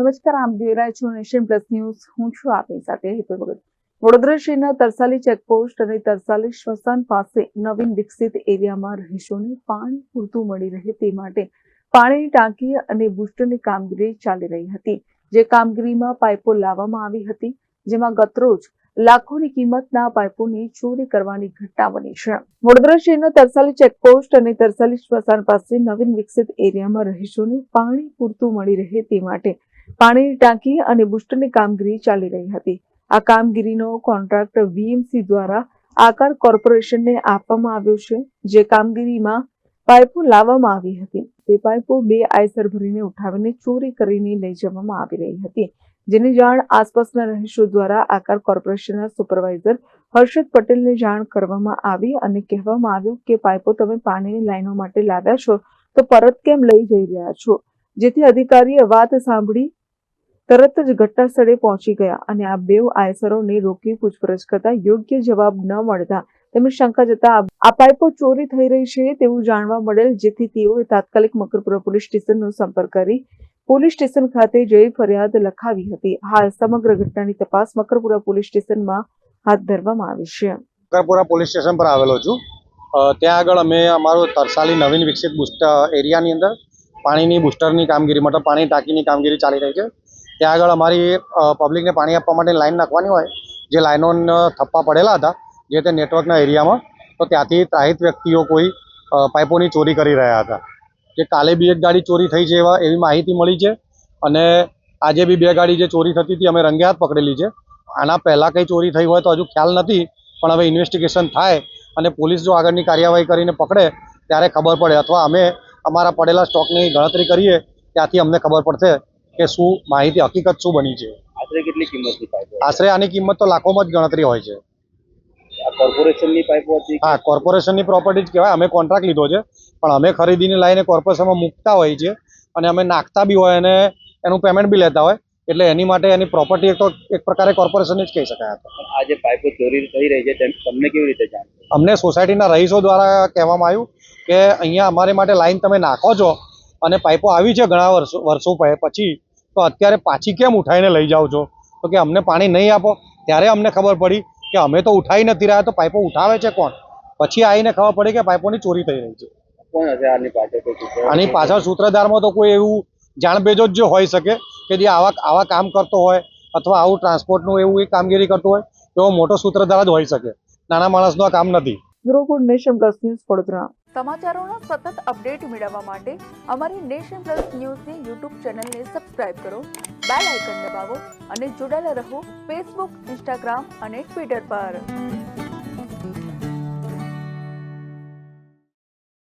નમસ્કાર, આપ જોઈ રહ્યા છો નેશન પ્લસ ન્યૂઝ. હું છું આપની સાથે હેતુ ભગત. વડોદરા શહેરના તરસાલી ચેકપોસ્ટ અને તરસાલી સ્મશાન પાસે નવીન વિકસિત એરિયામાં રહીશોને પાણી પૂરતું મળી રહે તે માટે પાણીની ટાંકી અને બુસ્ટરની કામગીરી ચાલી રહી હતી. જે કામગીરીમાં પાઇપો લાવવામાં આવી હતી, જેમાં ગતરોજ લાખોની કિંમતના પાઇપોની ચોરી કરવાની ઘટના બની છે. વડોદરા શહેરના તરસાલી ચેકપોસ્ટ અને તરસાલી સ્મશાન પાસે નવીન વિકસિત એરિયામાં રહીશોને પાણી પૂરતું મળી રહે તે માટે પાણીની ટાંકી અને બુસ્ટરની કામગીરી ચાલી રહી હતી. આ કામગીરીનો કોન્ટ્રાક્ટ વીએમસી દ્વારા આકાર કોર્પોરેશનને આપવામાં આવ્યો છે. જે કામગીરીમાં પાઇપો લાવવામાં આવી હતી, તે પાઇપો 2 આયસર ભરીને ઉઠાવીને ચોરી કરીને લઈ જવામાં આવી રહી હતી. જેની જાણ આસપાસના રહીશો દ્વારા આકાર કોર્પોરેશનના સુપરવાઇઝર હર્ષદ પટેલને જાણ કરવામાં આવી અને કહેવામાં આવ્યું કે પાઇપો તમે પાણીની લાઈનો માટે લાવ્યા છો તો પરત કેમ લઈ જઈ રહ્યા છો. જેથી અધિકારીએ વાત સાંભળી તરત જ ઘટના સ્થળે પહોંચી ગયા અને આ 2 આયસરોને રોકી પૂછપરછ કરતા યોગ્ય જવાબ ન મળતા તેમની શંકા જતા આ પાઇપો ચોરી થઈ રહી છે તેવું જાણવા મળેલ. જેથી તેઓએ તાત્કાલિક મકરપુરા પોલીસ સ્ટેશનનો સંપર્ક કરી પોલીસ સ્ટેશન ખાતે જઈ ફરિયાદ લખાવી હતી. હાલ સમગ્ર ઘટનાની તપાસ મકરપુરા પોલીસ સ્ટેશનમાં હાથ ધરવામાં આવી છે. મકરપુરા પોલીસ સ્ટેશન પર આવેલો છું. ત્યાં આગળ અમે અમારો તરસાલી નવીન વિકસિત બુસ્ટર એરિયાની અંદર પાણીની બુસ્ટરની કામગીરી મતલબ પાણી ટાંકીની કામગીરી ચાલી રહી છે. ત્યાં આગળ અમારી પબ્લિકને પાણી આપવા માટે લાઈન નાખવાની હોય, જે લાઈનો થપ્પા પડેલા હતા જે તે નેટવર્કના એરિયામાં, તો ત્યાંથી ત્રાહિત વ્યક્તિઓ કોઈ પાઇપોની ચોરી કરી રહ્યા હતા. જે કાલે બી એક ગાડી ચોરી થઈ છે એવી માહિતી મળી છે અને આજે બી 2 ગાડી જે ચોરી થતી હતી અમે રંગે હાથ પકડેલી છે. આના પહેલાં કંઈ ચોરી થઈ હોય તો હજુ ખ્યાલ નથી, પણ હવે ઇન્વેસ્ટિગેશન થાય અને પોલીસ જો આગળની કાર્યવાહી કરીને પકડે ત્યારે ખબર પડે, અથવા અમે અમારા પડેલા સ્ટોકની ગણતરી કરીએ ત્યાંથી અમને ખબર પડશે કે શું માહિતી હકીકત શું બની છે. આશરે કેટલી કિંમતની પાઇપો? આશરે આની કિંમત તો લાખોમાં જ ગણતરી હોય છે. આ કોર્પોરેશનની પાઇપો હતી? હા, કોર્પોરેશનની પ્રોપર્ટી જ કહેવાય. અમે કોન્ટ્રાક્ટ લીધો છે, પણ અમે ખરીદીને લાવીને કોર્પોરેશનમાં મૂકતા હોઈએ છીએ અને અમે નાખતા બી હોય અને એનું પેમેન્ટ બી લેતા હોય, એટલે એની માટે એની પ્રોપર્ટી તો એક પ્રકારે કોર્પોરેશનની જ કહી શકાય. આ જે પાઇપો ચોરી થઈ રહી છે તમને કેવી રીતે જાણ? અમને સોસાયટીના રહીશો દ્વારા કહેવામાં આવ્યું કે અહીંયા અમારી માટે લાઈન તમે નાખો છો અને પાઇપો આવી છે ઘણા વર્ષો પછી, તો અત્યારે પાછી કેમ ઉઠાવીને લઈ જાઓ છો? તો કે અમને પાણી નહીં આપો. ત્યારે અમને ખબર પડી કે અમે તો ઉઠાવી નથી રહ્યા, તો પાઇપો ઉઠાવે છે કોણ? પછી આવીને ખબર પડી કે પાઇપોની ચોરી થઈ રહી છે. કોણ હશે આની પાછળ? આની પાછળ સૂત્રધારમાં તો કોઈ એવું જાણબેજો જ હોઈ શકે કે જે આવા કામ કરતો હોય અથવા આવું ટ્રાન્સપોર્ટનું એવું કામગીરી કરતો હોય, તો મોટો સૂત્રધાર જ હોઈ શકે. નાના માણસનું આ કામ નથી. Nation Plus News Vadodara. સમાચારોના સતત અપડેટ મેળવવા માટે અમારી નેશન પ્લસ ન્યૂઝની યુટ્યુબ ચેનલને સબસ્ક્રાઇબ કરો, બેલ આઇકન દબાવો અને જોડાયેલા રહો ફેસબુક, ઇન્સ્ટાગ્રામ અને ટ્વિટર પર.